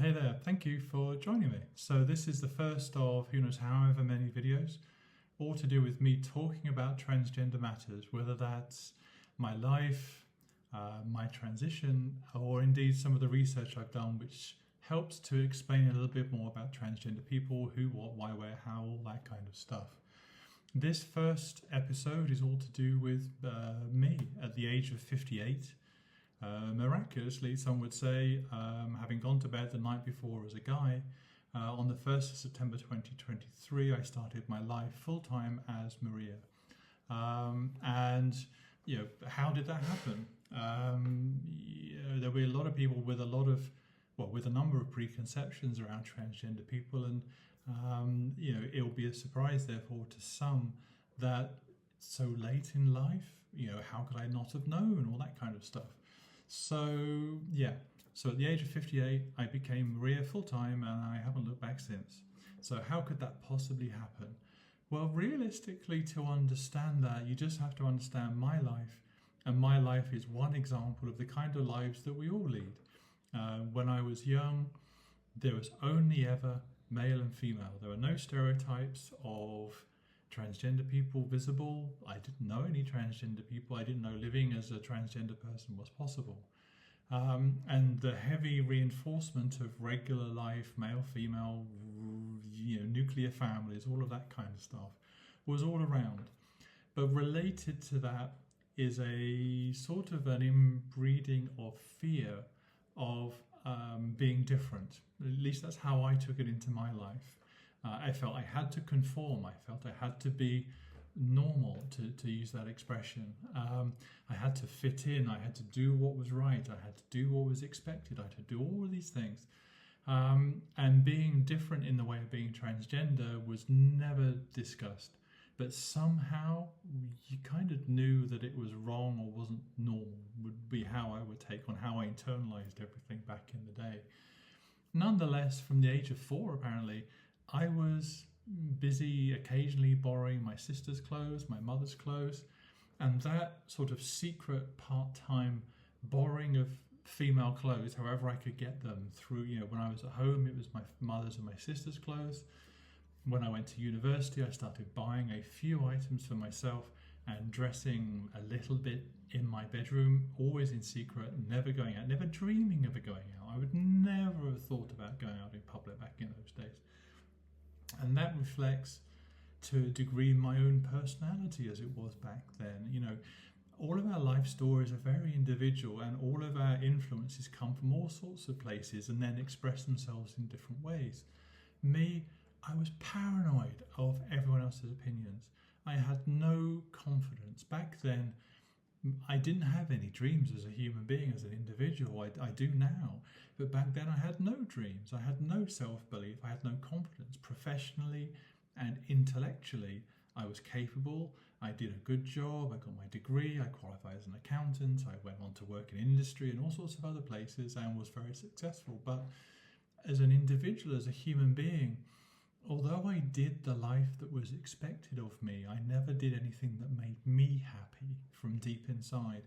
Hey there, thank you for joining me. So this is the first of who knows however many videos, all to do with me talking about transgender matters, whether that's my life, my transition, or indeed some of the research I've done which helps to explain a little bit more about transgender people, who, what, why, where, how, all that kind of stuff. This first episode is all to do with me at the age of 58. Miraculously, some would say, having gone to bed the night before as a guy, on the 1st of September 2023, I started my life full-time as Maria. And, how did that happen? There were a lot of people with with a number of preconceptions around transgender people, and, it'll be a surprise, therefore, to some that so late in life, how could I not have known, all that kind of stuff. So at the age of 58, I became Maria full-time, and I haven't looked back since. So how could that possibly happen? Well, realistically, to understand that, you just have to understand my life, and my life is one example of the kind of lives that we all lead. When I was young, there was only ever male and female. There were no stereotypes of transgender people visible. I didn't know any transgender people. I didn't know living as a transgender person was possible. And the heavy reinforcement of regular life, male, female, nuclear families, all of that kind of stuff was all around. But related to that is a sort of an inbreeding of fear of being different. At least that's how I took it into my life. I felt I had to conform. I felt I had to be normal, to use that expression. I had to fit in. I had to do what was right. I had to do what was expected. I had to do all of these things. And being different in the way of being transgender was never discussed. But somehow you kind of knew that it was wrong or wasn't normal, would be how I would take on how I internalized everything back in the day. Nonetheless, from the age of 4, apparently, I was busy occasionally borrowing my sister's clothes, my mother's clothes, and that sort of secret part-time borrowing of female clothes, however I could get them through, when I was at home, it was my mother's and my sister's clothes. When I went to university, I started buying a few items for myself and dressing a little bit in my bedroom, always in secret, never going out, never dreaming of going out. I would never have thought about going out in public back in those days. And that reflects to a degree my own personality as it was back then. All of our life stories are very individual, and all of our influences come from all sorts of places and then express themselves in different ways. Me, I was paranoid of everyone else's opinions. I had no confidence. Back then, I didn't have any dreams as a human being, as an individual. I do now. But back then I had no dreams. I had no self-belief. I had no confidence. Professionally and intellectually, I was capable. I did a good job. I got my degree. I qualified as an accountant. I went on to work in industry and all sorts of other places and was very successful. But as an individual, as a human being, although I did the life that was expected of me, I never did anything that made me happy from deep inside.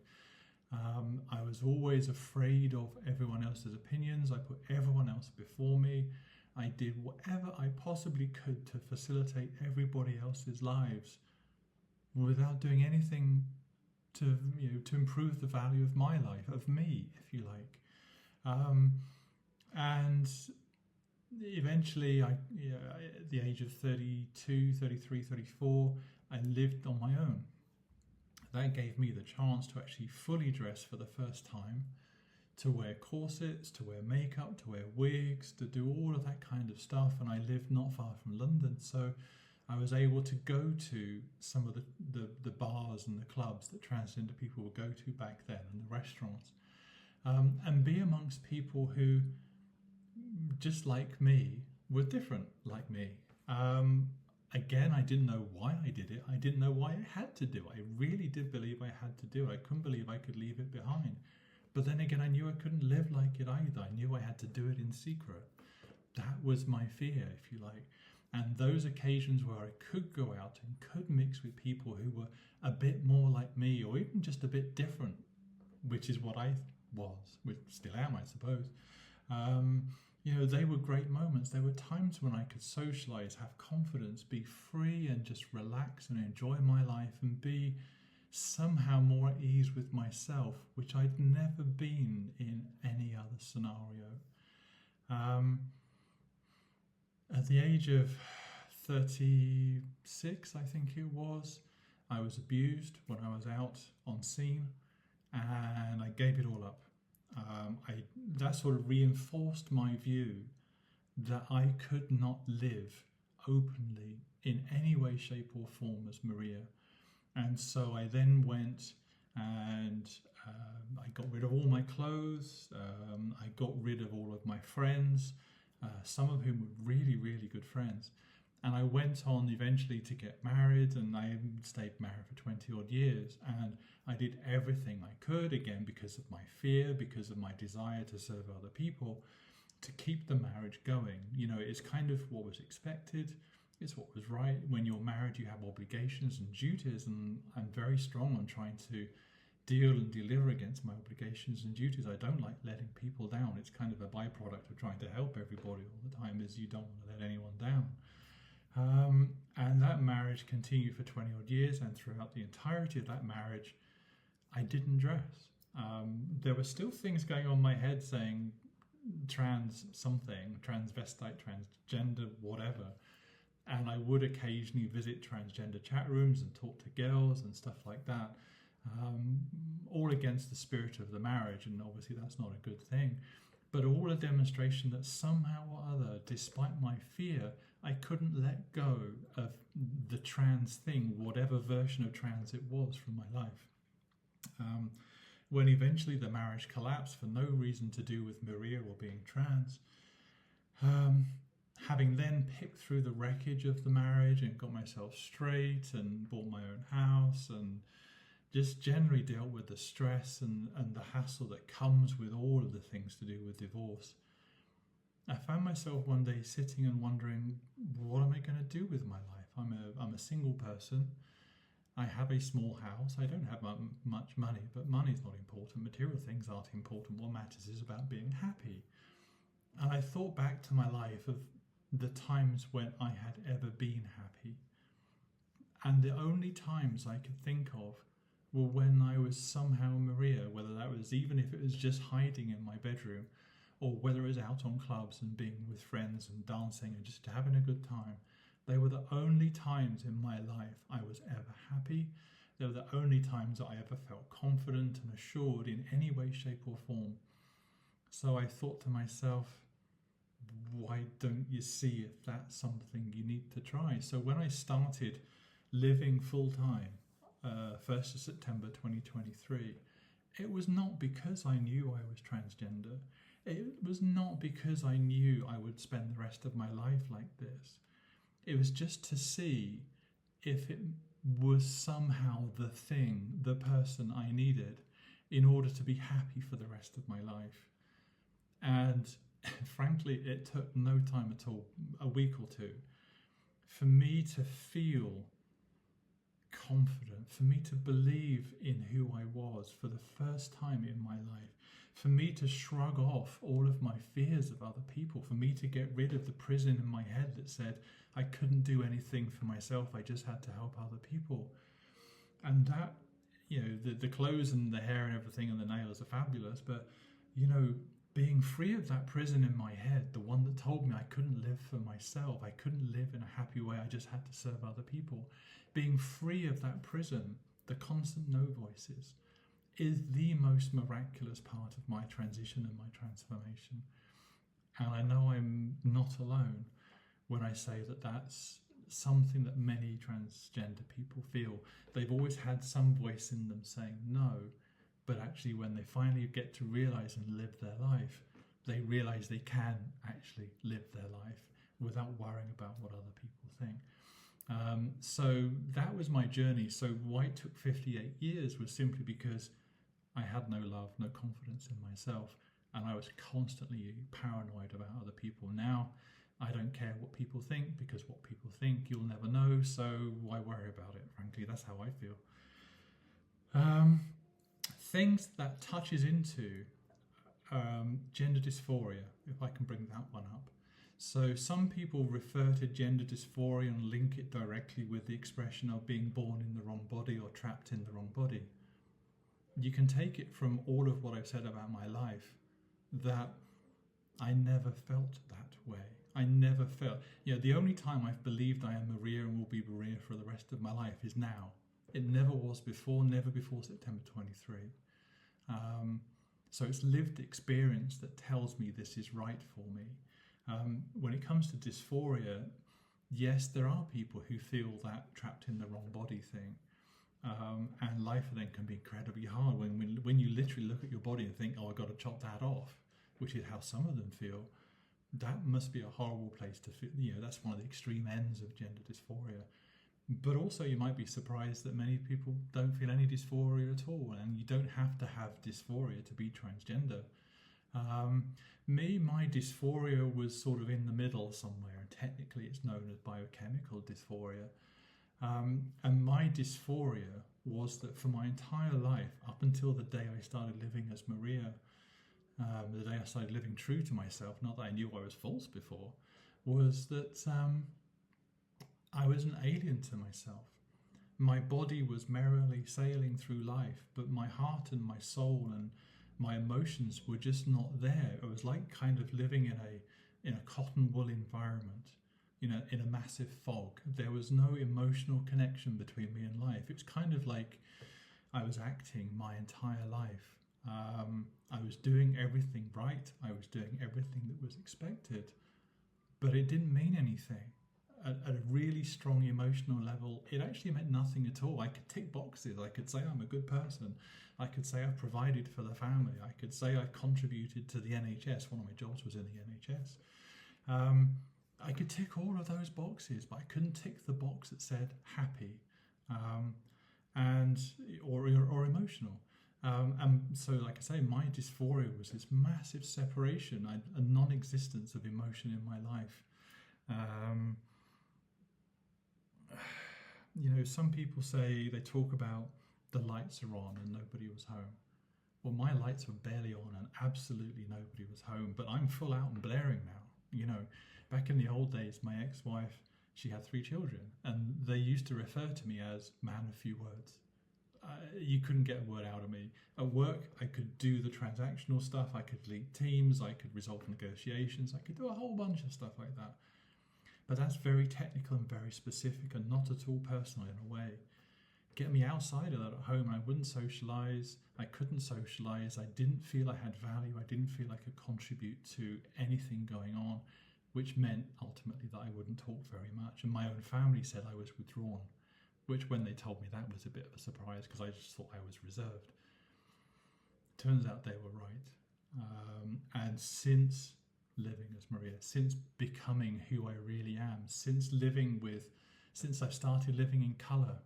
I was always afraid of everyone else's opinions. I put everyone else before me. I did whatever I possibly could to facilitate everybody else's lives without doing anything to improve the value of my life, of me, if you like. And eventually, at the age of 32, 33, 34, I lived on my own. That gave me the chance to actually fully dress for the first time, to wear corsets, to wear makeup, to wear wigs, to do all of that kind of stuff. And I lived not far from London, so I was able to go to some of the bars and the clubs that transgender people would go to back then, and the restaurants, and be amongst people who, just like me, were different like me. Again, I didn't know why I did it. I didn't know why I had to do it. I really did believe I had to do it. I couldn't believe I could leave it behind. But then again, I knew I couldn't live like it either. I knew I had to do it in secret. That was my fear, if you like. And those occasions where I could go out and could mix with people who were a bit more like me, or even just a bit different, which is what I was, which still am, I suppose. they were great moments. There were times when I could socialize, have confidence, be free and just relax and enjoy my life and be somehow more at ease with myself, which I'd never been in any other scenario. At the age of 36, I think it was, I was abused when I was out on scene, and I gave it all up. That sort of reinforced my view that I could not live openly in any way, shape or form as Maria. And so I then went and I got rid of all my clothes. I got rid of all of my friends, some of whom were really, really good friends. And I went on eventually to get married, and I stayed married for 20 odd years. And I did everything I could, again, because of my fear, because of my desire to serve other people, to keep the marriage going. It's kind of what was expected. It's what was right. When you're married, you have obligations and duties, and I'm very strong on trying to deal and deliver against my obligations and duties. I don't like letting people down. It's kind of a byproduct of trying to help everybody all the time, is you don't want to let anyone down. And that marriage continued for 20 odd years, and throughout the entirety of that marriage, I didn't dress. There were still things going on in my head saying trans something, transvestite, transgender, whatever. And I would occasionally visit transgender chat rooms and talk to girls and stuff like that, all against the spirit of the marriage, and obviously that's not a good thing. But all a demonstration that somehow or other, despite my fear, I couldn't let go of the trans thing, whatever version of trans it was, from my life. When eventually the marriage collapsed for no reason to do with Maria or being trans, having then picked through the wreckage of the marriage and got myself straight and bought my own house and just generally dealt with the stress and the hassle that comes with all of the things to do with divorce, I found myself one day sitting and wondering, what am I going to do with my life? I'm a single person. I have a small house. I don't have much money, but money's not important. Material things aren't important. What matters is about being happy. And I thought back to my life of the times when I had ever been happy. And the only times I could think of were when I was somehow Maria, whether that was, even if it was just hiding in my bedroom, or whether it was out on clubs and being with friends and dancing and just having a good time. They were the only times in my life I was ever happy. They were the only times that I ever felt confident and assured in any way, shape or form. So I thought to myself, why don't you see if that's something you need to try? So when I started living full-time, 1st of September 2023, it was not because I knew I was transgender. It was not because I knew I would spend the rest of my life like this. It was just to see if it was somehow the thing, the person I needed in order to be happy for the rest of my life. And frankly, it took no time at all, a week or two, for me to feel confident, for me to believe in who I was for the first time in my life, for me to shrug off all of my fears of other people, for me to get rid of the prison in my head that said I couldn't do anything for myself, I just had to help other people. And that, the clothes and the hair and everything and the nails are fabulous, but, being free of that prison in my head, the one that told me I couldn't live for myself, I couldn't live in a happy way, I just had to serve other people. Being free of that prison, the constant no voices, is the most miraculous part of my transition and my transformation. And I know I'm not alone when I say that that's something that many transgender people feel. They've always had some voice in them saying no, but actually when they finally get to realize and live their life, they realize they can actually live their life without worrying about what other people think. So that was my journey. So why it took 58 years was simply because I had no love, no confidence in myself, and I was constantly paranoid about other people. Now, I don't care what people think, because what people think you'll never know, so why worry about it? Frankly, that's how I feel. Things that touches into gender dysphoria, if I can bring that one up. So some people refer to gender dysphoria and link it directly with the expression of being born in the wrong body or trapped in the wrong body. You can take it from all of what I've said about my life, that I never felt that way. I never felt, the only time I've believed I am Maria and will be Maria for the rest of my life is now. It never was before, never before September 23. So it's lived experience that tells me this is right for me. When it comes to dysphoria, yes, there are people who feel that trapped in the wrong body thing. And life then can be incredibly hard when you literally look at your body and think, oh, I've got to chop that off, which is how some of them feel. That must be a horrible place to feel. That's one of the extreme ends of gender dysphoria. But also you might be surprised that many people don't feel any dysphoria at all, and you don't have to have dysphoria to be transgender. My dysphoria was sort of in the middle somewhere, and technically it's known as biochemical dysphoria. And my dysphoria was that for my entire life, up until the day I started living as Maria, the day I started living true to myself, not that I knew I was false before, was that I was an alien to myself. My body was merrily sailing through life, but my heart and my soul and my emotions were just not there. It was like kind of living in a cotton wool environment, in a massive fog. There was no emotional connection between me and life. It was kind of like I was acting my entire life. I was doing everything right. I was doing everything that was expected, but it didn't mean anything. At a really strong emotional level, it actually meant nothing at all. I could tick boxes. I could say I'm a good person. I could say I've provided for the family. I could say I've contributed to the NHS. One of my jobs was in the NHS. I could tick all of those boxes, but I couldn't tick the box that said happy or emotional. And so, like I say, my dysphoria was this massive separation, a non-existence of emotion in my life. Some people say, they talk about the lights are on and nobody was home. Well, my lights were barely on and absolutely nobody was home, but I'm full out and blaring now. Back in the old days, my ex-wife, she had 3 children, and they used to refer to me as man of few words. You couldn't get a word out of me. At work, I could do the transactional stuff, I could lead teams, I could resolve negotiations, I could do a whole bunch of stuff like that. But that's very technical and very specific and not at all personal in a way. Get me outside of that at home, I wouldn't socialise, I couldn't socialise, I didn't feel I had value, I didn't feel I could contribute to anything going on, which meant ultimately that I wouldn't talk very much. And my own family said I was withdrawn, which when they told me that was a bit of a surprise because I just thought I was reserved. Turns out they were right. And since living as Maria, since becoming who I really am, since I've started living in colour,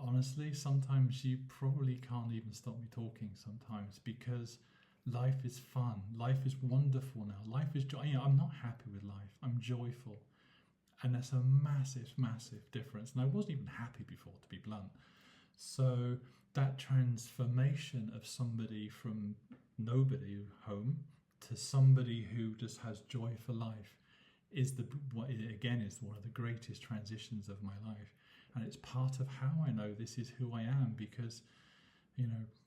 honestly, sometimes you probably can't even stop me talking sometimes, because life is fun, life is wonderful now, life is joy. I'm not happy with life, I'm joyful, and that's a massive, massive difference. And I wasn't even happy before, to be blunt. So that transformation of somebody from nobody home to somebody who just has joy for life is one of the greatest transitions of my life, and it's part of how I know this is who I am. Because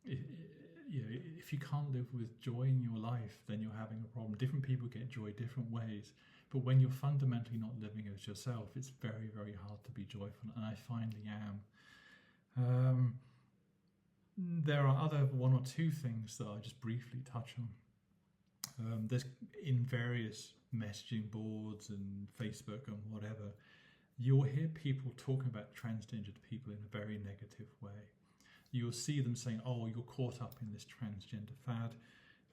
if you can't live with joy in your life, then you're having a problem. Different people get joy different ways, but when you're fundamentally not living as yourself, it's very, very hard to be joyful, and I finally am. There are other 1 or 2 things that I'll just briefly touch on. There's in various messaging boards and Facebook and whatever, you'll hear people talking about transgender people in a very negative way. You'll see them saying, oh, you're caught up in this transgender fad.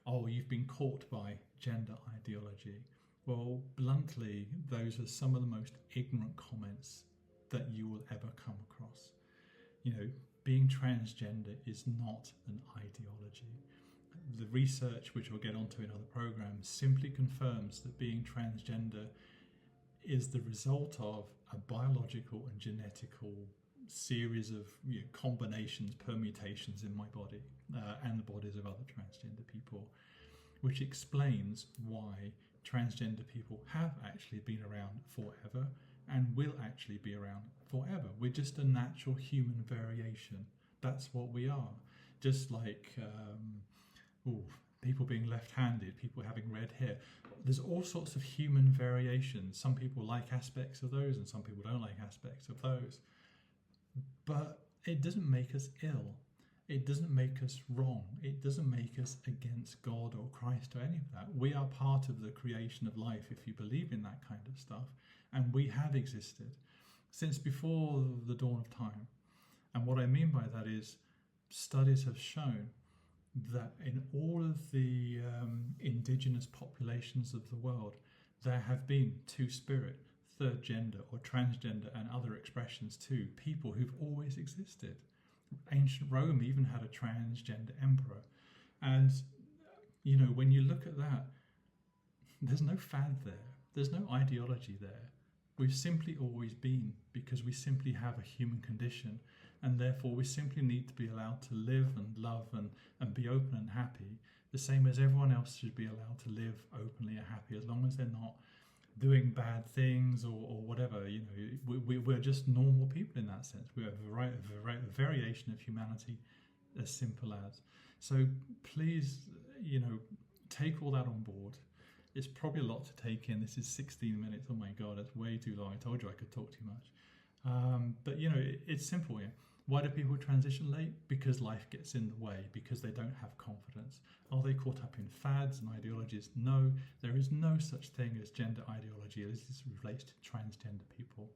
Oh, you've been caught by gender ideology. Well, bluntly, those are some of the most ignorant comments that you will ever come across. Being transgender is not an ideology. The research, which we'll get onto in other programs, simply confirms that being transgender is the result of a biological and genetical series of combinations, permutations in my body and the bodies of other transgender people, which explains why transgender people have actually been around forever and will actually be around forever. We're just a natural human variation. That's what we are. Just like people being left-handed, people having red hair. There's all sorts of human variations. Some people like aspects of those and some people don't like aspects of those. But it doesn't make us ill. It doesn't make us wrong. It doesn't make us against God or Christ or any of that. We are part of the creation of life if you believe in that kind of stuff. And we have existed since before the dawn of time. And what I mean by that is studies have shown that in all of the indigenous populations of the world, there have been two-spirit, third gender or transgender and other expressions too, people who've always existed. Ancient Rome even had a transgender emperor. And, when you look at that, there's no fad there. There's no ideology there. We've simply always been, because we simply have a human condition, and therefore we simply need to be allowed to live and love and be open and happy, the same as everyone else should be allowed to live openly and happy, as long as they're not doing bad things or whatever. We're just normal people in that sense. We're a variation of humanity, as simple as. So please, take all that on board. It's probably a lot to take in. This is 16 minutes. Oh my God, that's way too long. I told you I could talk too much. But it's simple. Yeah. Why do people transition late? Because life gets in the way, because they don't have confidence. Are they caught up in fads and ideologies? No, there is no such thing as gender ideology as this relates to transgender people.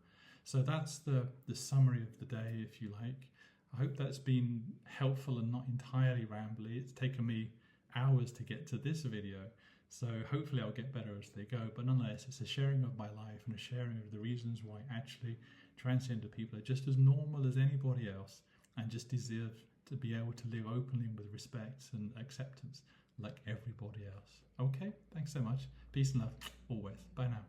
So that's the summary of the day, if you like. I hope that's been helpful and not entirely rambly. It's taken me hours to get to this video, so hopefully I'll get better as they go. But nonetheless, it's a sharing of my life and a sharing of the reasons why actually transgender people are just as normal as anybody else and just deserve to be able to live openly with respect and acceptance like everybody else. Okay, thanks so much. Peace and love always. Bye now.